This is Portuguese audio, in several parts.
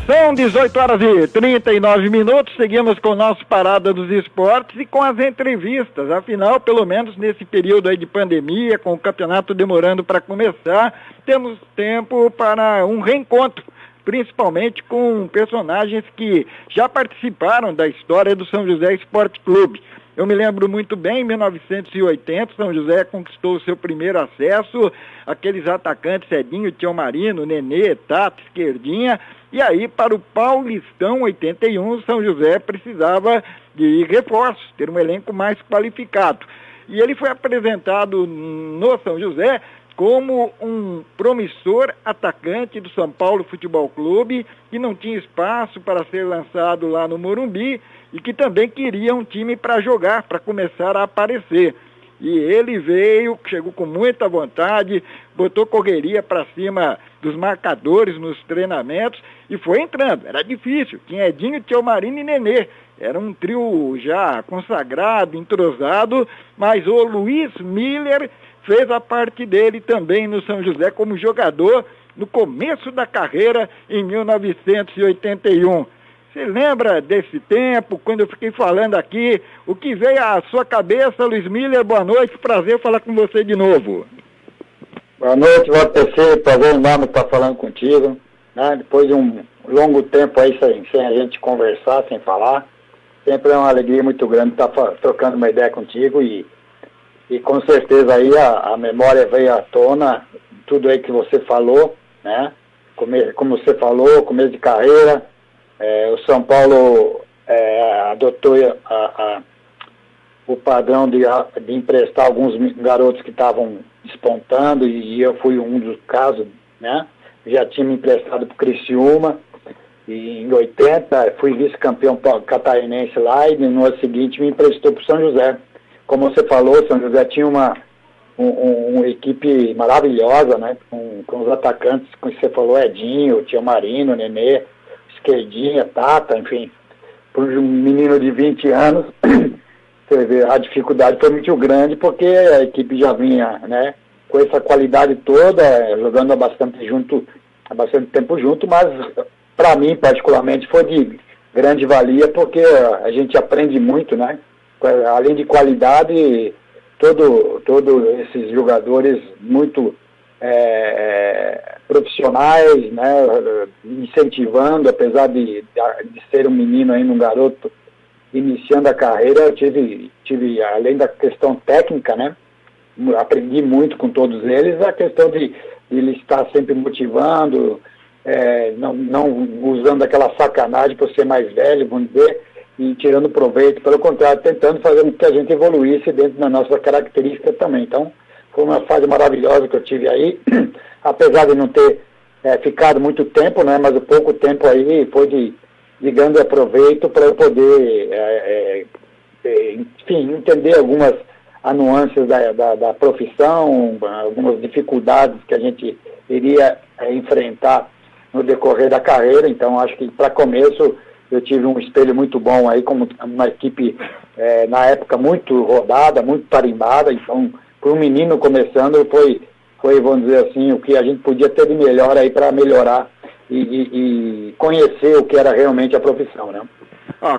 São 18 horas e 39 minutos, seguimos com o nosso Parada dos Esportes e com as entrevistas. Afinal, pelo menos nesse período aí de pandemia, com o campeonato demorando para começar, temos tempo para um reencontro, principalmente com personagens que já participaram da história do São José Esporte Clube. Eu me lembro muito bem, em 1980, São José conquistou o seu primeiro acesso, aqueles atacantes Edinho, Tião Marino, Nenê, Tato, Esquerdinha, e aí para o Paulistão 81, São José precisava de reforços, ter um elenco mais qualificado. E ele foi apresentado no São José como um promissor atacante do São Paulo Futebol Clube, que não tinha espaço para ser lançado lá no Morumbi e que também queria um time para jogar, para começar a aparecer. E ele veio, chegou com muita vontade, botou correria para cima dos marcadores nos treinamentos e foi entrando. Era difícil, tinha Edinho, Tião Marino e Nenê. Era um trio já consagrado, entrosado, mas o Luiz Miller fez a parte dele também no São José como jogador no começo da carreira em 1981. Você lembra desse tempo, quando eu fiquei falando aqui, o que veio à sua cabeça, Luiz Miller? Boa noite, prazer falar com você de novo. Boa noite, Walter, prazer enorme estar falando contigo, né? Depois de um longo tempo aí sem a gente conversar, sem falar, sempre é uma alegria muito grande estar trocando uma ideia contigo e com certeza aí a memória veio à tona, tudo aí que você falou, né? Como você falou, começo de carreira, o São Paulo adotou o padrão de emprestar alguns garotos que estavam despontando, e eu fui um dos casos, né? Já tinha me emprestado para o Criciúma, e em 80 fui vice-campeão catarinense lá, e no ano seguinte me emprestou para o São José. Como você falou, São José tinha uma equipe maravilhosa, né? Com os atacantes, como você falou, Edinho, Tião Marino, Nenê, Esquerdinha, Tata, enfim. Por um menino de 20 anos, você vê, a dificuldade foi muito grande, porque a equipe já vinha, né, com essa qualidade toda, jogando há bastante tempo junto, mas para mim, particularmente, foi de grande valia, porque a gente aprende muito, né? Além de qualidade, todos esses jogadores muito profissionais, né, incentivando, apesar de ser um menino ainda, um garoto iniciando a carreira, eu tive, além da questão técnica, né, aprendi muito com todos eles, a questão de ele estar sempre motivando, não usando aquela sacanagem por ser mais velho, vamos dizer, e tirando proveito, pelo contrário, tentando fazer com que a gente evoluísse dentro da nossa característica também. Então, foi uma fase maravilhosa que eu tive aí, apesar de não ter ficado muito tempo, né, mas o pouco tempo aí foi de grande proveito para eu poder, enfim, entender algumas nuances da profissão, algumas dificuldades que a gente iria enfrentar no decorrer da carreira. Então, acho que para começo eu tive um espelho muito bom aí, como uma equipe, na época, muito rodada, muito tarimbada. Então, para um menino começando, foi, vamos dizer assim, o que a gente podia ter de melhor aí para melhorar e conhecer o que era realmente a profissão, né?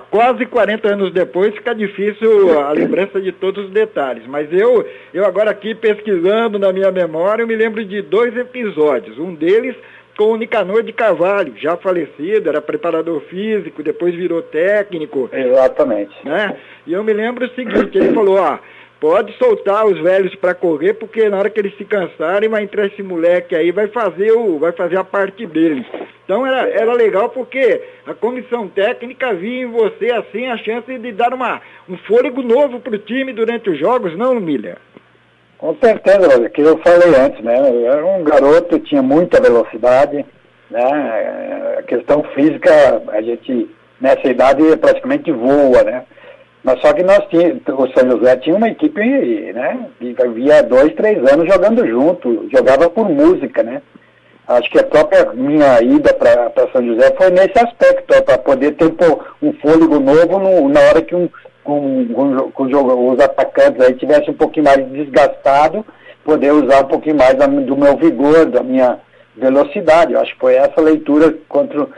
Quase 40 anos depois fica difícil a lembrança de todos os detalhes, mas eu agora aqui pesquisando na minha memória, eu me lembro de 2 episódios, um deles com o Nicanor de Carvalho, já falecido, era preparador físico, depois virou técnico. Exatamente. Né? E eu me lembro o seguinte, ele falou, pode soltar os velhos para correr, porque na hora que eles se cansarem, vai entrar esse moleque aí, vai fazer a parte dele. Então era legal, porque a comissão técnica via em você, assim, a chance de dar um fôlego novo para o time durante os jogos, não, Miller? Com certeza, que eu falei antes, né? Eu era um garoto, tinha muita velocidade, né? A questão física, a gente, nessa idade, praticamente voa, né? Mas só que o São José tinha uma equipe, né? Que havia 2, 3 anos jogando junto, jogava por música, né? Acho que a própria minha ida para São José foi nesse aspecto, para poder ter um fôlego novo na hora que os atacantes aí tivessem um pouquinho mais desgastado, poder usar um pouquinho mais do meu vigor, da minha velocidade. Eu acho que foi essa leitura contra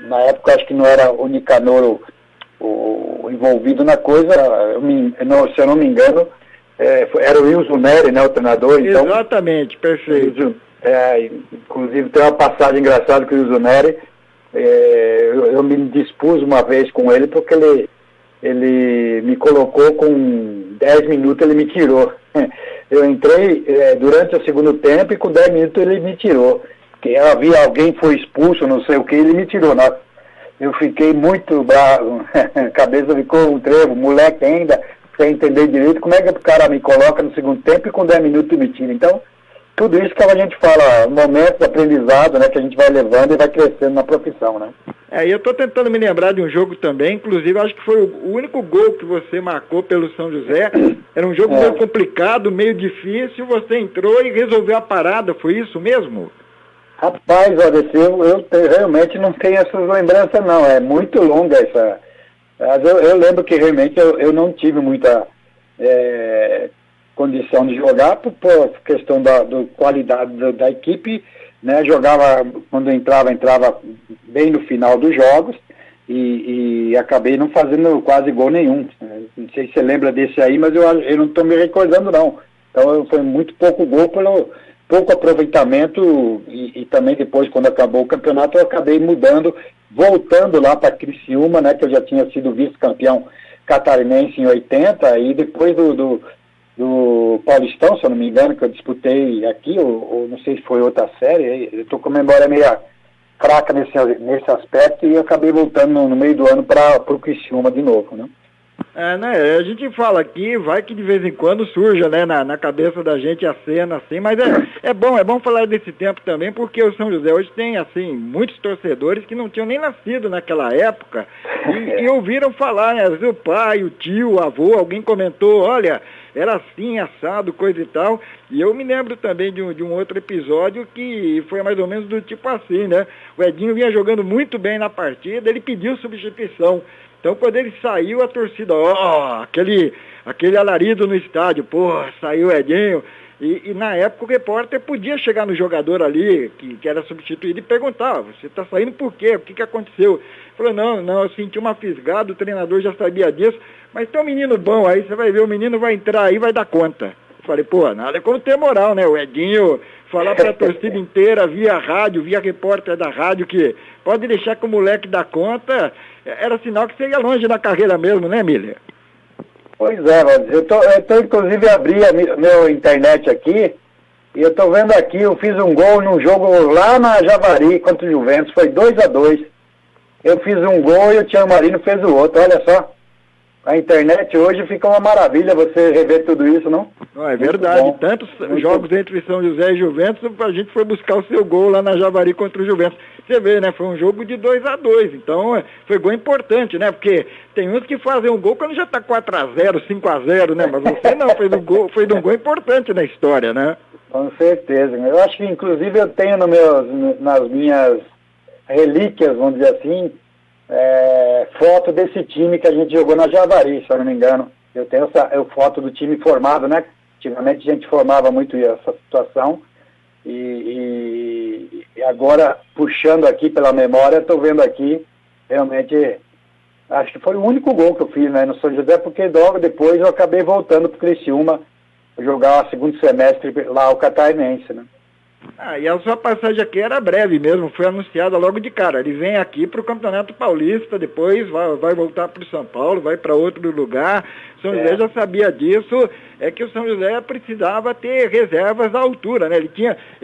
na época acho que não era o Nicanor o envolvido na coisa, se eu não me engano, era o Wilson Neri, né, o treinador. Então, exatamente, perfeito. Inclusive tem uma passagem engraçada com o Wilson Neri. Eu me dispus uma vez com ele porque ele me colocou com 10 minutos, ele me tirou. Eu entrei durante o segundo tempo e com 10 minutos ele me tirou. Porque alguém foi expulso, não sei o que, ele me tirou. Eu fiquei muito bravo, a cabeça ficou um trevo, moleque ainda, sem entender direito, como é que o cara me coloca no segundo tempo e com 10 minutos me tira. Então, tudo isso que a gente fala, momentos de aprendizado, né, que a gente vai levando e vai crescendo na profissão, né? E eu estou tentando me lembrar de um jogo também, inclusive acho que foi o único gol que você marcou pelo São José. Era um jogo meio complicado, meio difícil, você entrou e resolveu a parada, foi isso mesmo? Rapaz, olha, eu realmente não tenho essas lembranças não, é muito longa essa. Eu lembro que realmente eu não tive muita condição de jogar por questão da qualidade da equipe, né? Jogava, quando entrava bem no final dos jogos e acabei não fazendo quase gol nenhum. Não sei se você lembra desse aí, mas eu não estou me recordando não. Então foi muito pouco gol pelo pouco aproveitamento e também depois, quando acabou o campeonato, eu acabei mudando, voltando lá para Criciúma, né, que eu já tinha sido vice-campeão catarinense em 80, e depois do Paulistão, se eu não me engano, que eu disputei aqui, ou não sei se foi outra série, eu estou com a memória meio fraca nesse aspecto, e eu acabei voltando no meio do ano para o Criciúma de novo, né? Né, a gente fala aqui, vai que de vez em quando surja, né, na cabeça da gente a cena assim, mas é bom falar desse tempo também, porque o São José hoje tem, assim, muitos torcedores que não tinham nem nascido naquela época e ouviram falar, né, o pai, o tio, o avô, alguém comentou, olha, era assim, assado, coisa e tal, e eu me lembro também de um outro episódio que foi mais ou menos do tipo assim, né, o Edinho vinha jogando muito bem na partida, ele pediu substituição. Então, quando ele saiu, a torcida, aquele alarido no estádio, saiu o Edinho. E na época o repórter podia chegar no jogador ali, que era substituído, e perguntar, você está saindo por quê? O que aconteceu? Ele falou, não, eu senti uma fisgada, o treinador já sabia disso, mas tem um menino bom aí, você vai ver, o menino vai entrar aí e vai dar conta. Eu falei, nada como ter moral, né? O Edinho falar para a torcida inteira, via rádio, via repórter da rádio, que pode deixar que o moleque dá conta, era sinal que você ia longe na carreira mesmo, né, Miller? Pois é, eu tô inclusive abri a minha internet aqui, e eu tô vendo aqui, eu fiz um gol num jogo lá na Javari contra o Juventus, foi 2-2. Eu fiz um gol e o Tiago Marino fez o outro, olha só. A internet hoje fica uma maravilha você rever tudo isso, não? Não, é verdade. Tantos jogos entre São José e Juventus, a gente foi buscar o seu gol lá na Javari contra o Juventus. Você vê, né? Foi um jogo de 2-2. Então, foi gol importante, né? Porque tem uns que fazem um gol quando já tá 4-0, 5-0, né? Mas você não, foi um gol importante na história, né? Com certeza. Eu acho que, inclusive, eu tenho nas minhas relíquias, vamos dizer assim, foto desse time que a gente jogou na Javari, se eu não me engano. Eu tenho foto do time formado, né? Antigamente a gente formava muito essa situação. E agora, puxando aqui pela memória, estou vendo aqui, realmente, acho que foi o único gol que eu fiz, né, no São José, porque logo depois eu acabei voltando para o Criciúma jogar o segundo semestre lá, o catarinense, né? E a sua passagem aqui era breve mesmo, foi anunciada logo de cara. Ele vem aqui para o Campeonato Paulista, depois vai voltar para o São Paulo, vai para outro lugar. São José já sabia disso, que o São José precisava ter reservas à altura, né? Ele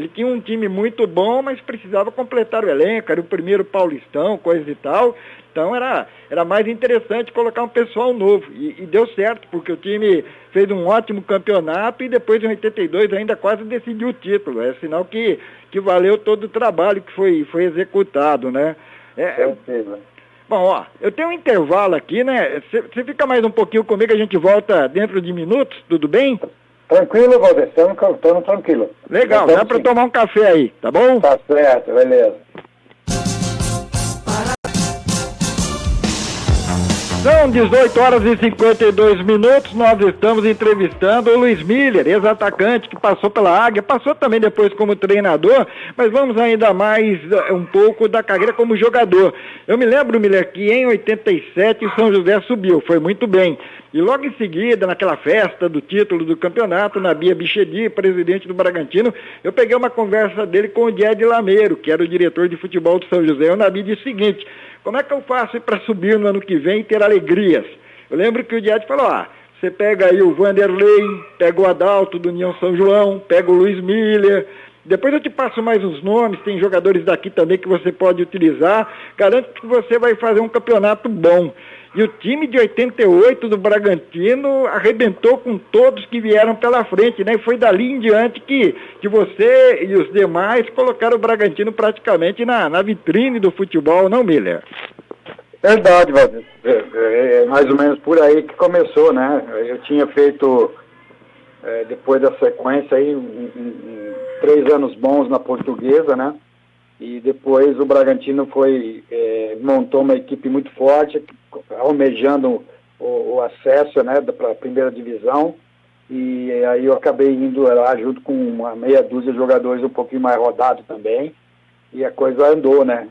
tinha um time muito bom, mas precisava completar o elenco, era o primeiro Paulistão, coisa e tal. Então era mais interessante colocar um pessoal novo. E deu certo, porque o time fez um ótimo campeonato e depois em 82 ainda quase decidiu o título. É sinal que valeu todo o trabalho que foi executado, né? Bom, eu tenho um intervalo aqui, né? Você fica mais um pouquinho comigo, a gente volta dentro de minutos, tudo bem? Tranquilo, Valdir, estamos tranquilo. Legal, dá para tomar um café aí, tá bom? Tá certo, beleza. São 18 horas e 52 minutos, nós estamos entrevistando o Luiz Miller, ex-atacante que passou pela Águia, passou também depois como treinador, mas vamos ainda mais um pouco da carreira como jogador. Eu me lembro, Miller, que em 87 o São José subiu, foi muito bem. E logo em seguida, naquela festa do título do campeonato, Nabia Bichedi, presidente do Bragantino, eu peguei uma conversa dele com o Died Lameiro, que era o diretor de futebol do São José. O Nabi disse o seguinte: como é que eu faço para subir no ano que vem e ter alegrias? Eu lembro que o Died falou, você pega aí o Vanderlei, pega o Adalto do União São João, pega o Luiz Miller, depois eu te passo mais uns nomes, tem jogadores daqui também que você pode utilizar, garanto que você vai fazer um campeonato bom. E o time de 88 do Bragantino arrebentou com todos que vieram pela frente, né? E foi dali em diante que você e os demais colocaram o Bragantino praticamente na vitrine do futebol, não, Miller? Verdade, Valdir. É mais ou menos por aí que começou, né? Eu tinha feito, depois da sequência aí, 3 anos bons na Portuguesa, né? E depois o Bragantino montou uma equipe muito forte, almejando o acesso, né, para a primeira divisão. E aí eu acabei indo lá junto com uma meia dúzia de jogadores um pouquinho mais rodados também. E a coisa andou, né?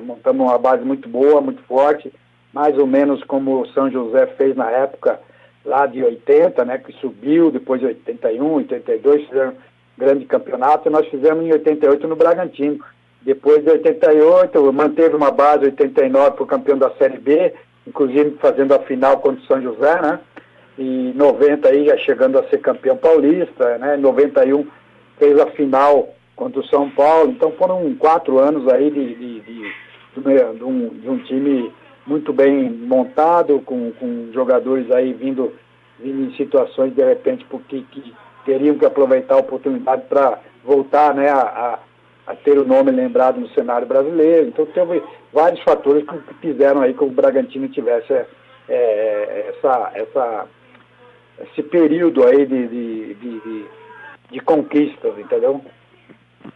Montamos uma base muito boa, muito forte, mais ou menos como o São José fez na época lá de 80, né, que subiu, depois de 81, 82, fizeram grande campeonato, e nós fizemos em 88 no Bragantino. Depois de 88, manteve uma base 89 para o campeão da Série B, inclusive fazendo a final contra o São José, né? E 90 aí já chegando a ser campeão paulista, né? 91 fez a final contra o São Paulo. Então foram 4 anos aí de um time muito bem montado, com jogadores aí vindo em situações de repente porque que teriam que aproveitar a oportunidade para voltar, né, a ter o nome lembrado no cenário brasileiro. Então teve vários fatores que fizeram aí que o Bragantino tivesse esse período aí de conquistas, entendeu?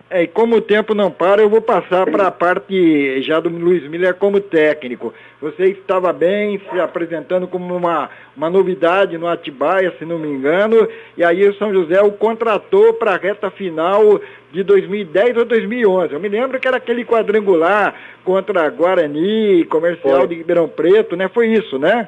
E como o tempo não para, eu vou passar para a parte já do Luiz Miller como técnico. Você estava bem, se apresentando como uma novidade no Atibaia, se não me engano, e aí o São José o contratou para a reta final de 2010 ou 2011. Eu me lembro que era aquele quadrangular contra Guarani, Comercial de Ribeirão Preto, né? Foi isso, né?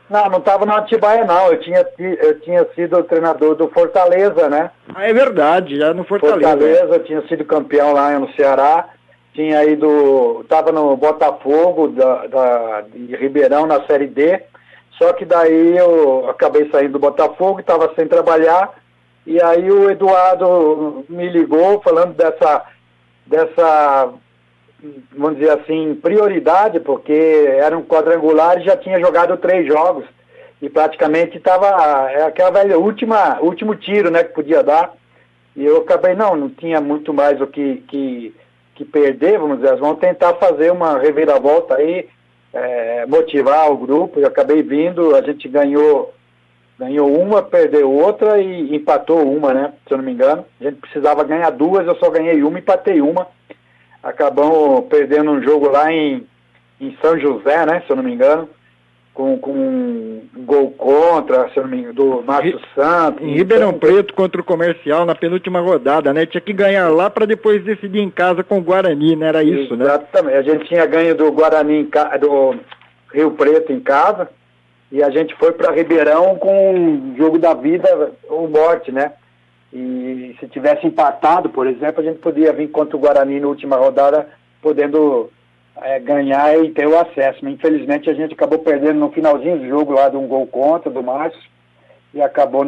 Não estava no Atibaia, não. Eu tinha sido o treinador do Fortaleza, né? É verdade, já no Fortaleza. Fortaleza, tinha sido campeão lá no Ceará. Estava no Botafogo de Ribeirão na Série D. Só que daí eu acabei saindo do Botafogo, estava sem trabalhar. E aí o Eduardo me ligou falando dessa, vamos dizer assim, prioridade, porque era um quadrangular e já tinha jogado 3 jogos. E praticamente estava aquela velha último tiro, né, que podia dar. E eu acabei, não tinha muito mais o que perder, vamos dizer, vamos tentar fazer uma reviravolta aí, motivar o grupo. Eu acabei vindo, a gente ganhou uma, perdeu outra e empatou uma, né, se eu não me engano. A gente precisava ganhar 2, eu só ganhei uma, empatei uma. Acabamos perdendo um jogo lá em São José, né, se eu não me engano, com um gol contra, se eu não me engano, do Márcio Santos. Em Ribeirão Preto contra o Comercial na penúltima rodada, né? Tinha que ganhar lá para depois decidir em casa com o Guarani, né? Era isso, né? Exatamente. A gente tinha ganho do Guarani, do Rio Preto em casa, e a gente foi para Ribeirão com um jogo da vida ou morte, né? E se tivesse empatado, por exemplo, a gente podia vir contra o Guarani na última rodada, podendo ganhar e ter o acesso. Mas, infelizmente, a gente acabou perdendo no finalzinho do jogo lá de um gol contra, do Márcio, e acabou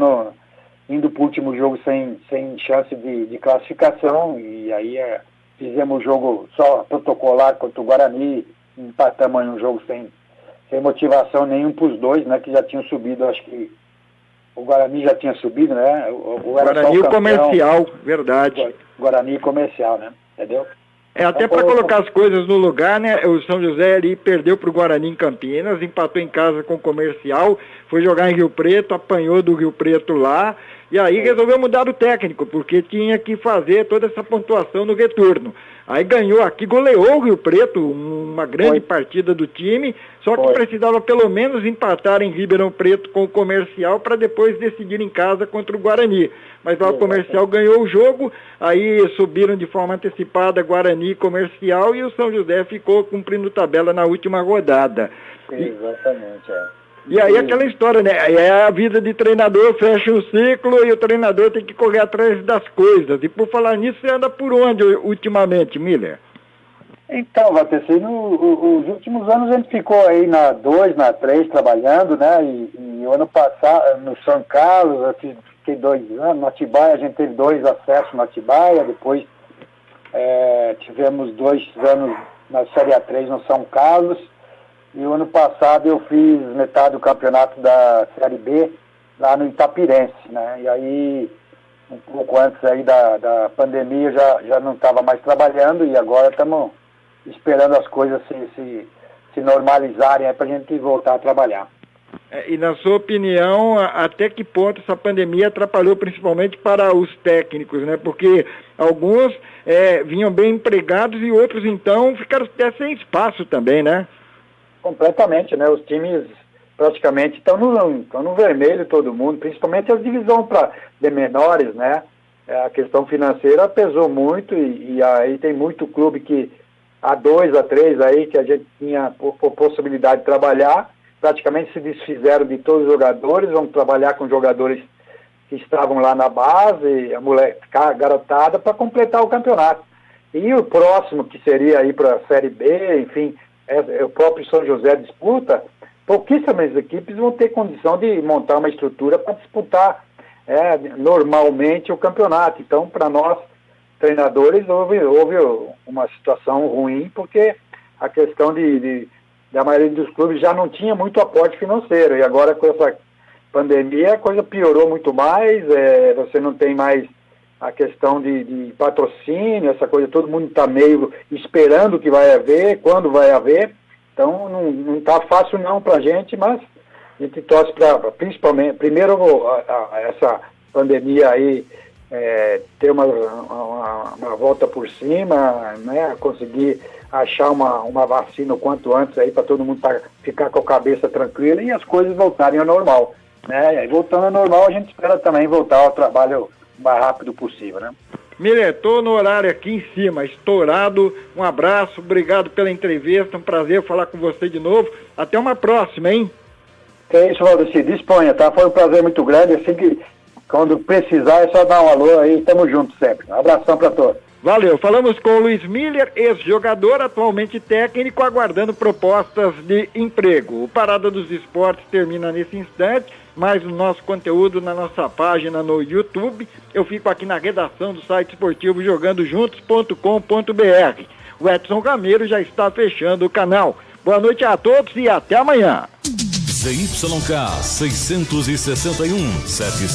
indo para o último jogo sem chance de classificação. E aí fizemos o jogo só protocolar contra o Guarani, empatamos em um jogo sem motivação nenhum para os dois, né, que já tinham subido. Acho que o Guarani já tinha subido, né? O Guarani e o Comercial, verdade. Guarani e Comercial, né? Entendeu? Até para colocar as coisas no lugar, né? O São José ali perdeu para o Guarani em Campinas, empatou em casa com o Comercial, foi jogar em Rio Preto, apanhou do Rio Preto lá, e aí resolveu mudar o técnico, porque tinha que fazer toda essa pontuação no retorno. Aí ganhou aqui, goleou o Rio Preto, uma grande partida do time, só que precisava pelo menos empatar em Ribeirão Preto com o Comercial para depois decidir em casa contra o Guarani. Mas lá o Comercial ganhou o jogo, aí subiram de forma antecipada Guarani e Comercial e o São José ficou cumprindo tabela na última rodada. Exatamente, E aí aquela história, né? É a vida de treinador, fecha um ciclo e o treinador tem que correr atrás das coisas. E por falar nisso, você anda por onde ultimamente, Miller? Então, Vateci, nos últimos anos a gente ficou aí na 2, na 3 trabalhando, né? E o ano passado, no São Carlos, eu fiquei 2 anos, no Atibaia a gente teve 2 acessos no Atibaia, depois tivemos 2 anos na Série A3 no São Carlos. E o ano passado eu fiz metade do campeonato da Série B lá no Itapirense, né? E aí, um pouco antes aí da pandemia, já não estava mais trabalhando e agora estamos esperando as coisas se normalizarem para a gente voltar a trabalhar. E na sua opinião, até que ponto essa pandemia atrapalhou principalmente para os técnicos, né? Porque alguns vinham bem empregados e outros então ficaram até sem espaço também, né? Completamente, né? Os times praticamente estão no vermelho todo mundo, principalmente as divisões de menores, né? A questão financeira pesou muito e aí tem muito clube que há 2, há 3 aí que a gente tinha possibilidade de trabalhar, praticamente se desfizeram de todos os jogadores, vão trabalhar com jogadores que estavam lá na base, a garotada, para completar o campeonato. E o próximo, que seria aí para a Série B, enfim, o próprio São José disputa, pouquíssimas equipes vão ter condição de montar uma estrutura para disputar normalmente o campeonato. Então, para nós, treinadores, houve uma situação ruim, porque a questão da maioria dos clubes já não tinha muito aporte financeiro, e agora com essa pandemia a coisa piorou muito mais, você não tem mais a questão de patrocínio, essa coisa, todo mundo está meio esperando que vai haver, quando vai haver, então não está fácil não para a gente, mas a gente torce para, principalmente, primeiro essa pandemia aí ter uma volta por cima, né, conseguir achar uma vacina o quanto antes aí para todo mundo ficar com a cabeça tranquila e as coisas voltarem ao normal, né, e voltando ao normal a gente espera também voltar ao trabalho o mais rápido possível, né? Miller, estou no horário aqui em cima, estourado. Um abraço, obrigado pela entrevista, um prazer falar com você de novo. Até uma próxima, hein? É isso, Valdeci, disponha, tá? Foi um prazer muito grande, assim que quando precisar é só dar um alô aí, tamo juntos sempre. Um abração para todos. Valeu, falamos com o Luiz Miller, ex-jogador, atualmente técnico, aguardando propostas de emprego. O Parada dos Esportes termina nesse instante, mais o nosso conteúdo na nossa página no YouTube. Eu fico aqui na redação do site esportivo jogandojuntos.com.br. O Edson Gameiro já está fechando o canal. Boa noite a todos e até amanhã. ZYK 661 700